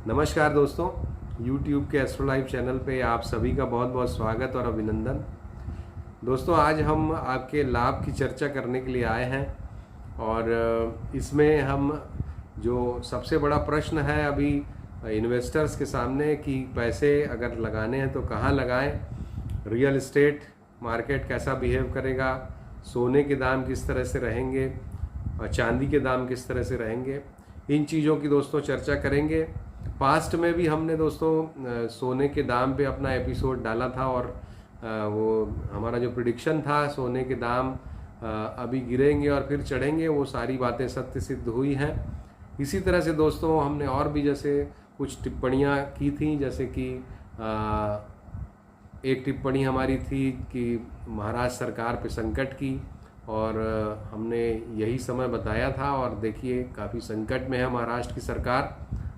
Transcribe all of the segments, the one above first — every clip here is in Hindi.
नमस्कार दोस्तों, YouTube के एस्ट्रो लाइव चैनल पे आप सभी का बहुत बहुत स्वागत और अभिनंदन। दोस्तों, आज हम आपके लाभ की चर्चा करने के लिए आए हैं और इसमें हम जो सबसे बड़ा प्रश्न है अभी इन्वेस्टर्स के सामने कि पैसे अगर लगाने हैं तो कहाँ लगाएं, रियल इस्टेट मार्केट कैसा बिहेव करेगा, सोने के दाम किस तरह से रहेंगे और चांदी के दाम किस तरह से रहेंगे, इन चीज़ों की दोस्तों चर्चा करेंगे। पास्ट में भी हमने दोस्तों सोने के दाम पे अपना एपिसोड डाला था और वो हमारा जो प्रिडिक्शन था सोने के दाम अभी गिरेंगे और फिर चढ़ेंगे, वो सारी बातें सत्य सिद्ध हुई हैं। इसी तरह से दोस्तों हमने और भी जैसे कुछ टिप्पणियां की थी, जैसे कि एक टिप्पणी हमारी थी कि महाराष्ट्र सरकार पे संकट की, और हमने यही समय बताया था और देखिए काफ़ी संकट में है महाराष्ट्र की सरकार,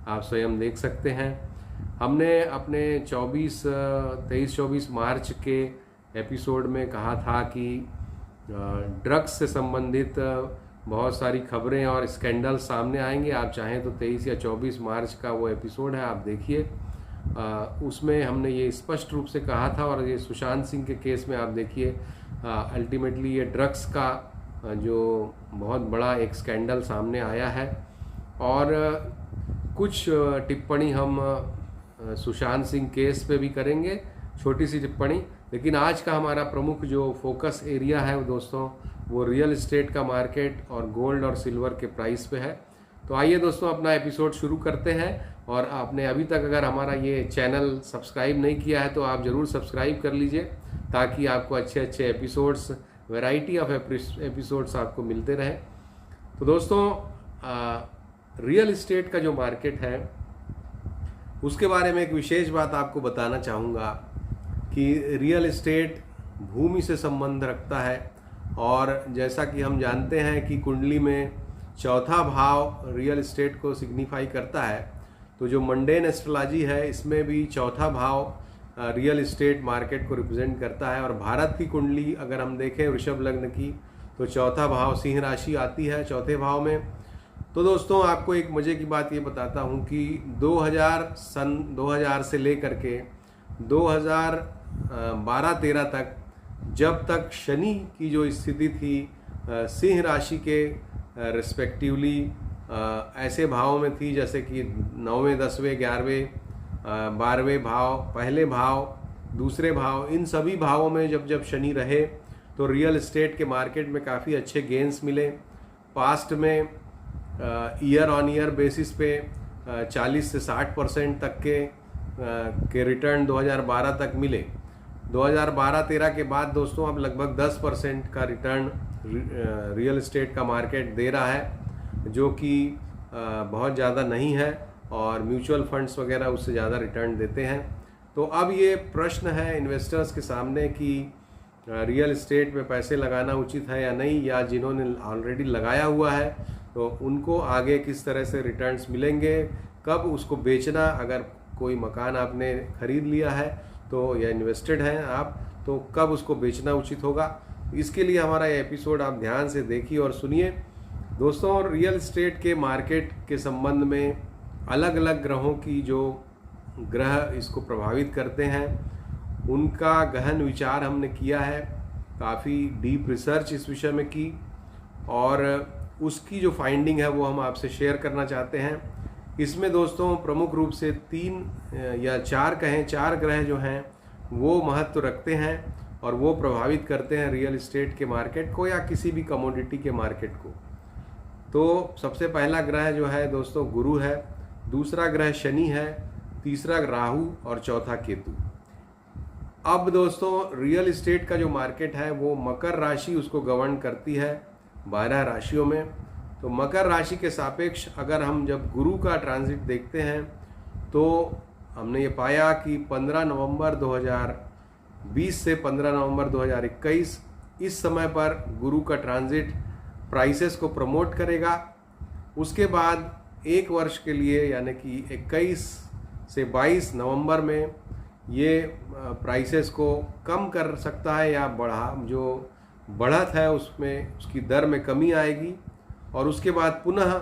आप स्वयं देख सकते हैं। हमने अपने 23-24 मार्च के एपिसोड में कहा था कि ड्रग्स से संबंधित बहुत सारी खबरें और स्कैंडल सामने आएंगे। आप चाहें तो 23 या 24 मार्च का वो एपिसोड है, आप देखिए। उसमें हमने ये स्पष्ट रूप से कहा था, और ये सुशांत सिंह के केस में आप देखिए अल्टीमेटली ये ड्रग्स का जो बहुत बड़ा एक स्कैंडल सामने आया है। और कुछ टिप्पणी हम सुशांत सिंह केस पे भी करेंगे, छोटी सी टिप्पणी। लेकिन आज का हमारा प्रमुख जो फोकस एरिया है दोस्तों, वो रियल एस्टेट का मार्केट और गोल्ड और सिल्वर के प्राइस पे है। तो आइए दोस्तों अपना एपिसोड शुरू करते हैं। और आपने अभी तक अगर हमारा ये चैनल सब्सक्राइब नहीं किया है तो आप ज़रूर सब्सक्राइब कर लीजिए, ताकि आपको अच्छे अच्छे एपिसोड्स, वैरायटी ऑफ एपिसोड्स आपको मिलते रहें। तो दोस्तों रियल इस्टेट का जो मार्केट है उसके बारे में एक विशेष बात आपको बताना चाहूँगा कि रियल इस्टेट भूमि से संबंध रखता है। और जैसा कि हम जानते हैं कि कुंडली में चौथा भाव रियल इस्टेट को सिग्निफाई करता है, तो जो मंडेन एस्ट्रोलॉजी है इसमें भी चौथा भाव रियल इस्टेट मार्केट को रिप्रेजेंट करता है। और भारत की कुंडली अगर हम देखें वृषभ लग्न की, तो चौथा भाव सिंह राशि आती है चौथे भाव में। तो दोस्तों आपको एक मज़े की बात ये बताता हूँ कि 2000 से लेकर के 2012-13 तक, जब तक शनि की जो स्थिति थी सिंह राशि के रिस्पेक्टिवली ऐसे भाव में थी, जैसे कि 9वें 10वें 11वें 12वें भाव, पहले भाव, दूसरे भाव, इन सभी भावों में जब शनि रहे तो रियल एस्टेट के मार्केट में काफ़ी अच्छे गेंस मिले। पास्ट में ईयर ऑन ईयर बेसिस पे 40 से 60% तक के रिटर्न 2012 तक मिले। 2012-13 के बाद दोस्तों अब लगभग 10% का रिटर्न रियल एस्टेट का मार्केट दे रहा है, जो कि बहुत ज़्यादा नहीं है, और म्यूचुअल फंड्स वगैरह उससे ज़्यादा रिटर्न देते हैं। तो अब ये प्रश्न है इन्वेस्टर्स के सामने कि रियल एस्टेट में पैसे लगाना उचित है या नहीं, या जिन्होंने ऑलरेडी लगाया हुआ है तो उनको आगे किस तरह से रिटर्न्स मिलेंगे, कब उसको बेचना, अगर कोई मकान आपने खरीद लिया है तो या इन्वेस्टेड हैं आप, तो कब उसको बेचना उचित होगा। इसके लिए हमारा ये एपिसोड आप ध्यान से देखिए और सुनिए। दोस्तों रियल एस्टेट के मार्केट के संबंध में अलग अलग ग्रहों की जो ग्रह इसको प्रभावित करते हैं उनका गहन विचार हमने किया है, काफ़ी डीप रिसर्च इस विषय में की, और उसकी जो फाइंडिंग है वो हम आपसे शेयर करना चाहते हैं। इसमें दोस्तों प्रमुख रूप से 3 या 4 कहें, 4 ग्रह जो हैं वो महत्व रखते हैं और वो प्रभावित करते हैं रियल एस्टेट के मार्केट को या किसी भी कमोडिटी के मार्केट को। तो सबसे पहला ग्रह जो है दोस्तों गुरु है, दूसरा ग्रह शनि है, तीसरा राहु और चौथा केतु। अब दोस्तों रियल एस्टेट का जो मार्केट है वो मकर राशि उसको गवर्न करती है 12 राशियों में। तो मकर राशि के सापेक्ष अगर हम जब गुरु का ट्रांजिट देखते हैं तो हमने ये पाया कि 15 नवंबर 2020 से 15 नवंबर 2021 इस समय पर गुरु का ट्रांजिट प्राइसेस को प्रमोट करेगा। उसके बाद एक वर्ष के लिए यानी कि 21 से 22 नवंबर में ये प्राइसेस को कम कर सकता है या जो बढ़त है उसमें उसकी दर में कमी आएगी, और उसके बाद पुनः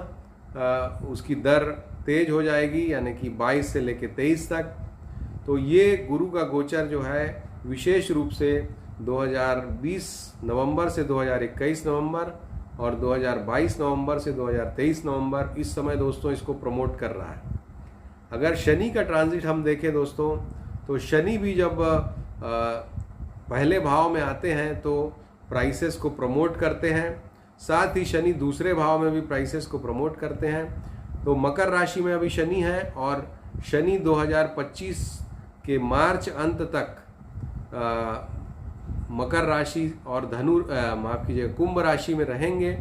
उसकी दर तेज हो जाएगी, यानी कि 22 से लेकर 23 तक। तो ये गुरु का गोचर जो है विशेष रूप से 2020 नवंबर से 2021 नवंबर और 2022 नवंबर से 2023 नवंबर, इस समय दोस्तों इसको प्रमोट कर रहा है। अगर शनि का ट्रांजिट हम देखें दोस्तों, तो शनि भी जब पहले भाव में आते हैं तो प्राइसेस को प्रमोट करते हैं, साथ ही शनि दूसरे भाव में भी प्राइसेस को प्रमोट करते हैं। तो मकर राशि में अभी शनि है और शनि 2025 के मार्च अंत तक मकर राशि और माफ कीजिएगा कुंभ राशि में रहेंगे।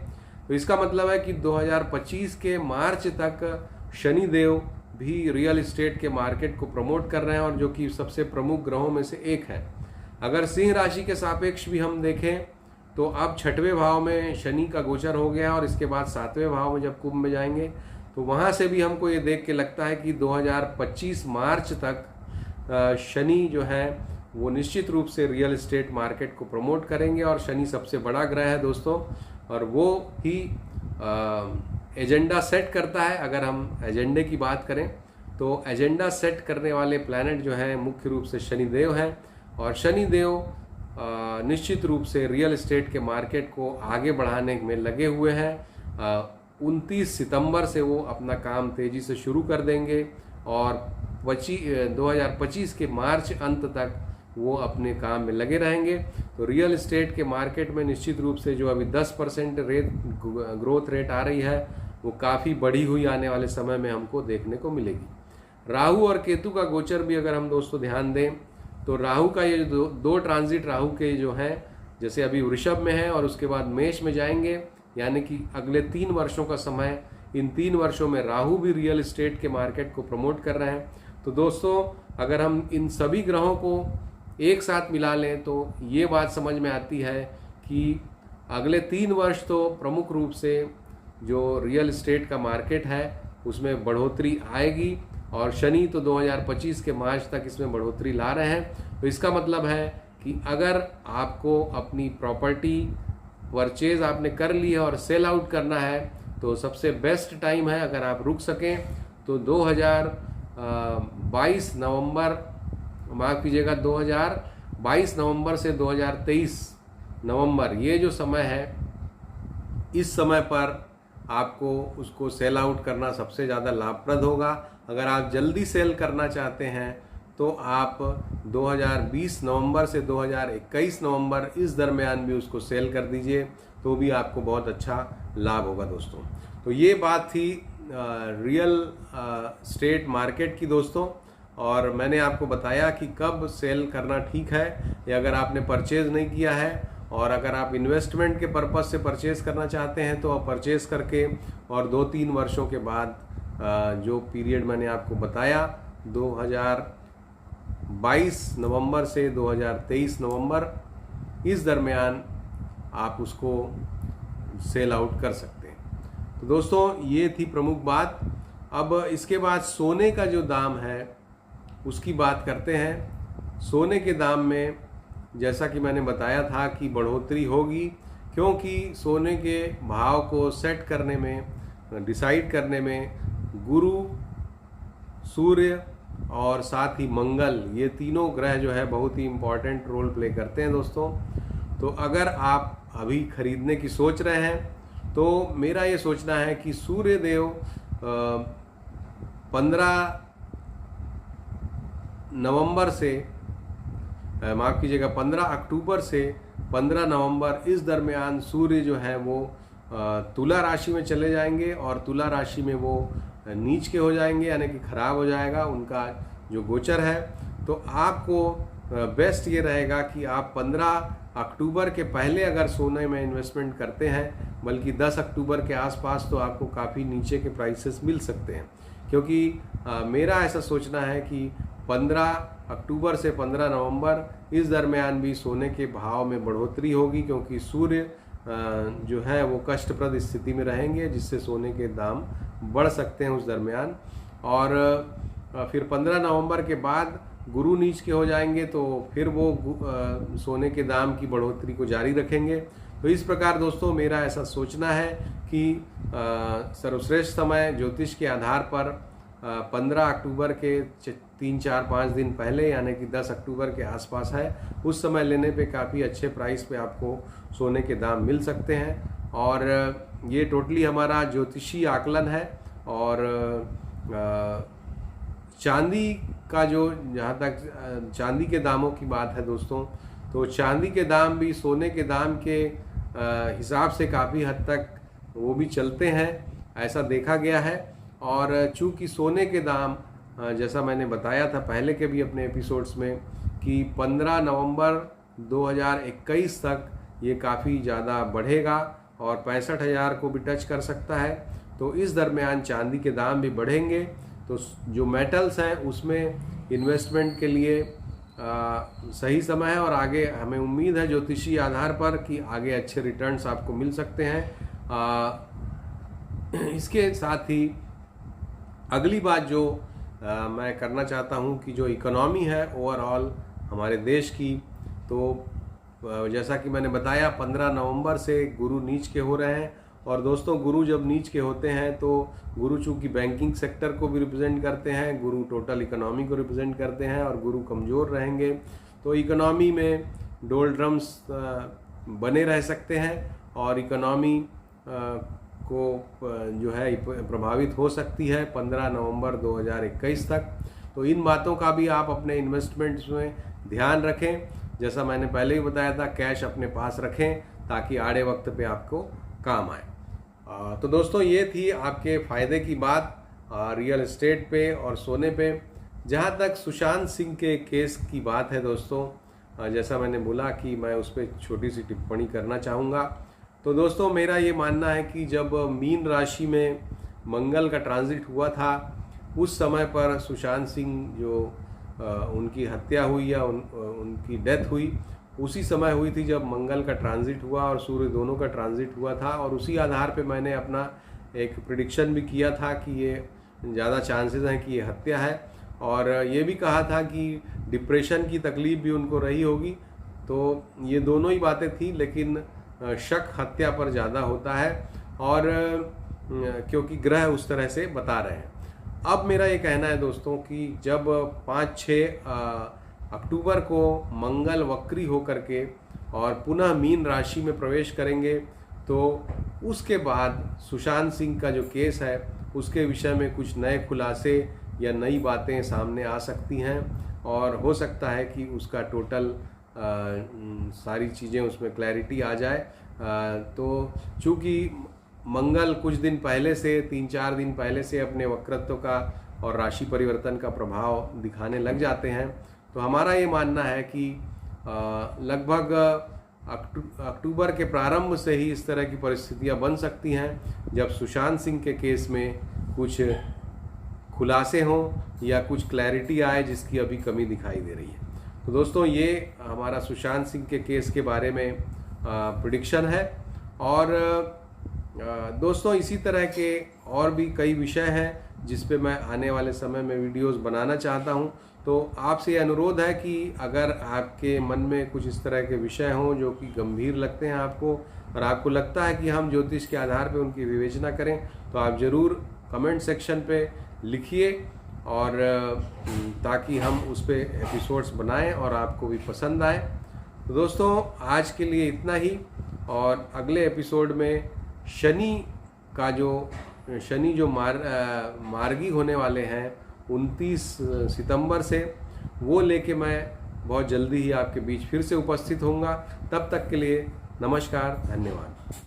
तो इसका मतलब है कि 2025 के मार्च तक शनि देव भी रियल एस्टेट के मार्केट को प्रमोट कर रहे हैं, और जो कि सबसे प्रमुख ग्रहों में से एक है। अगर सिंह राशि के सापेक्ष भी हम देखें तो अब 6वें भाव में शनि का गोचर हो गया, और इसके बाद 7वें भाव में जब कुंभ में जाएंगे तो वहाँ से भी हमको ये देख के लगता है कि 2025 मार्च तक शनि जो है वो निश्चित रूप से रियल एस्टेट मार्केट को प्रमोट करेंगे। और शनि सबसे बड़ा ग्रह है दोस्तों, और वो ही एजेंडा सेट करता है। अगर हम एजेंडे की बात करें तो एजेंडा सेट करने वाले प्लैनेट जो हैं मुख्य रूप से शनिदेव हैं, और शनिदेव निश्चित रूप से रियल एस्टेट के मार्केट को आगे बढ़ाने में लगे हुए हैं। 29 सितंबर से वो अपना काम तेजी से शुरू कर देंगे, और 2025 के मार्च अंत तक वो अपने काम में लगे रहेंगे। तो रियल एस्टेट के मार्केट में निश्चित रूप से जो अभी 10% ग्रोथ रेट आ रही है वो काफ़ी बढ़ी हुई आने वाले समय में हमको देखने को मिलेगी। राहु और केतु का गोचर भी अगर हम दोस्तों ध्यान दें तो राहु का ये दो ट्रांजिट राहु के जो हैं, जैसे अभी वृषभ में है और उसके बाद मेष में जाएंगे, यानी कि अगले 3 वर्षों का समय, इन 3 वर्षों में राहु भी रियल एस्टेट के मार्केट को प्रमोट कर रहे हैं। तो दोस्तों अगर हम इन सभी ग्रहों को एक साथ मिला लें तो ये बात समझ में आती है कि अगले 3 वर्ष तो प्रमुख रूप से जो रियल एस्टेट का मार्केट है उसमें बढ़ोतरी आएगी, और शनि तो 2025 के मार्च तक इसमें बढ़ोतरी ला रहे हैं। तो इसका मतलब है कि अगर आपको अपनी प्रॉपर्टी परचेज आपने कर ली है और सेल आउट करना है तो सबसे बेस्ट टाइम है, अगर आप रुक सकें तो 2022 नवंबर, माफ़ कीजिएगा 2022 नवंबर से 2023 नवंबर, ये जो समय है इस समय पर आपको उसको सेल आउट करना सबसे ज़्यादा लाभप्रद होगा। अगर आप जल्दी सेल करना चाहते हैं तो आप 2020 नवंबर से 2021 नवंबर इस दरमियान भी उसको सेल कर दीजिए, तो भी आपको बहुत अच्छा लाभ होगा दोस्तों। तो ये बात थी रियल स्टेट मार्केट की दोस्तों, और मैंने आपको बताया कि कब सेल करना ठीक है, या अगर आपने परचेज़ नहीं किया है और अगर आप इन्वेस्टमेंट के पर्पज़ से परचेज़ करना चाहते हैं तो आप परचेज़ करके और 2-3 वर्षों के बाद जो पीरियड मैंने आपको बताया 2022 नवंबर से 2023 नवंबर, इस दरमियान आप उसको सेल आउट कर सकते हैं। तो दोस्तों ये थी प्रमुख बात। अब इसके बाद सोने का जो दाम है उसकी बात करते हैं। सोने के दाम में जैसा कि मैंने बताया था कि बढ़ोतरी होगी, क्योंकि सोने के भाव को सेट करने में, डिसाइड करने में गुरु, सूर्य और साथ ही मंगल, ये तीनों ग्रह जो है बहुत ही इम्पॉर्टेंट रोल प्ले करते हैं दोस्तों। तो अगर आप अभी खरीदने की सोच रहे हैं तो मेरा ये सोचना है कि सूर्य देव 15 नवंबर से, माफ़ कीजिएगा 15 अक्टूबर से 15 नवंबर इस दरमियान सूर्य जो है वो तुला राशि में चले जाएंगे, और तुला राशि में वो नीच के हो जाएंगे, यानी कि खराब हो जाएगा उनका जो गोचर है। तो आपको बेस्ट ये रहेगा कि आप 15 अक्टूबर के पहले अगर सोने में इन्वेस्टमेंट करते हैं, बल्कि 10 अक्टूबर के आसपास, तो आपको काफ़ी नीचे के प्राइसेस मिल सकते हैं। क्योंकि मेरा ऐसा सोचना है कि 15 अक्टूबर से 15 नवंबर इस दरमियान भी सोने के भाव में बढ़ोतरी होगी, क्योंकि सूर्य जो है वो कष्टप्रद स्थिति में रहेंगे, जिससे सोने के दाम बढ़ सकते हैं उस दरमियान। और फिर 15 नवंबर के बाद गुरु नीच के हो जाएंगे, तो फिर वो सोने के दाम की बढ़ोतरी को जारी रखेंगे। तो इस प्रकार दोस्तों मेरा ऐसा सोचना है कि सर्वश्रेष्ठ समय ज्योतिष के आधार पर 15 अक्टूबर के 3-4-5 दिन पहले यानी कि 10 अक्टूबर के आसपास है, उस समय लेने पे काफ़ी अच्छे प्राइस पे आपको सोने के दाम मिल सकते हैं। और ये टोटली हमारा ज्योतिषी आकलन है। और चांदी का जो, जहाँ तक चांदी के दामों की बात है दोस्तों, तो चांदी के दाम भी सोने के दाम के हिसाब से काफ़ी हद तक वो भी चलते हैं, ऐसा देखा गया है। और चूँकि सोने के दाम, जैसा मैंने बताया था पहले के भी अपने एपिसोड्स में, कि 15 नवंबर 2021 तक ये काफ़ी ज़्यादा बढ़ेगा और 65,000 को भी टच कर सकता है। तो इस दरमियान चांदी के दाम भी बढ़ेंगे। तो जो मेटल्स हैं उसमें इन्वेस्टमेंट के लिए सही समय है और आगे हमें उम्मीद है ज्योतिषी आधार पर कि आगे अच्छे रिटर्न्स आपको मिल सकते हैं। इसके साथ ही अगली बात जो मैं करना चाहता हूं कि जो इकोनॉमी है ओवरऑल हमारे देश की, तो जैसा कि मैंने बताया 15 नवंबर से गुरु नीच के हो रहे हैं। और दोस्तों, गुरु जब नीच के होते हैं तो गुरु चूँकि बैंकिंग सेक्टर को भी रिप्रेजेंट करते हैं, गुरु टोटल इकोनॉमी को रिप्रेजेंट करते हैं, और गुरु कमज़ोर रहेंगे तो इकोनॉमी में डोलड्रम्स बने रह सकते हैं और इकोनॉमी को जो है प्रभावित हो सकती है 15 नवंबर 2021 तक। तो इन बातों का भी आप अपने इन्वेस्टमेंट्स में ध्यान रखें। जैसा मैंने पहले ही बताया था, कैश अपने पास रखें ताकि आड़े वक्त पे आपको काम आए। तो दोस्तों, ये थी आपके फ़ायदे की बात रियल एस्टेट पे और सोने पे। जहाँ तक सुशांत सिंह के केस की बात है दोस्तों, जैसा मैंने बोला कि मैं उस पर छोटी सी टिप्पणी करना चाहूँगा। तो दोस्तों, मेरा ये मानना है कि जब मीन राशि में मंगल का ट्रांजिट हुआ था, उस समय पर सुशांत सिंह जो उनकी हत्या हुई या उनकी डेथ हुई, उसी समय हुई थी जब मंगल का ट्रांजिट हुआ और सूर्य दोनों का ट्रांजिट हुआ था। और उसी आधार पे मैंने अपना एक प्रिडिक्शन भी किया था कि ये ज़्यादा चांसेस हैं कि ये हत्या है, और ये भी कहा था कि डिप्रेशन की तकलीफ भी उनको रही होगी। तो ये दोनों ही बातें थी, लेकिन शक हत्या पर ज़्यादा होता है, और क्योंकि ग्रह उस तरह से बता रहे हैं। अब मेरा ये कहना है दोस्तों कि जब 5-6 अक्टूबर को मंगल वक्री होकर के और पुनः मीन राशि में प्रवेश करेंगे, तो उसके बाद सुशांत सिंह का जो केस है उसके विषय में कुछ नए खुलासे या नई बातें सामने आ सकती हैं, और हो सकता है कि उसका टोटल सारी चीज़ें उसमें क्लैरिटी आ जाए। तो चूँकि मंगल कुछ दिन पहले से, 3-4 दिन पहले से अपने वक्रत्व का और राशि परिवर्तन का प्रभाव दिखाने लग जाते हैं, तो हमारा ये मानना है कि लगभग अक्टूबर के प्रारंभ से ही इस तरह की परिस्थितियां बन सकती हैं जब सुशांत सिंह के केस में कुछ खुलासे हों या कुछ क्लैरिटी आए जिसकी अभी कमी दिखाई दे रही है। तो दोस्तों, ये हमारा सुशांत सिंह के केस के बारे में प्रेडिक्शन है। और दोस्तों, इसी तरह के और भी कई विषय हैं जिस पे मैं आने वाले समय में वीडियोस बनाना चाहता हूं। तो आपसे अनुरोध है कि अगर आपके मन में कुछ इस तरह के विषय हों जो कि गंभीर लगते हैं आपको, और आपको लगता है कि हम ज्योतिष के आधार पर उनकी विवेचना करें, तो आप ज़रूर कमेंट सेक्शन पे लिखिए, और ताकि हम उस पर एपिसोड्स बनाएं और आपको भी पसंद आए। तो दोस्तों, आज के लिए इतना ही, और अगले एपिसोड में शनि जो मार्गी होने वाले हैं 29 सितंबर से, वो लेके मैं बहुत जल्दी ही आपके बीच फिर से उपस्थित होऊंगा। तब तक के लिए नमस्कार, धन्यवाद।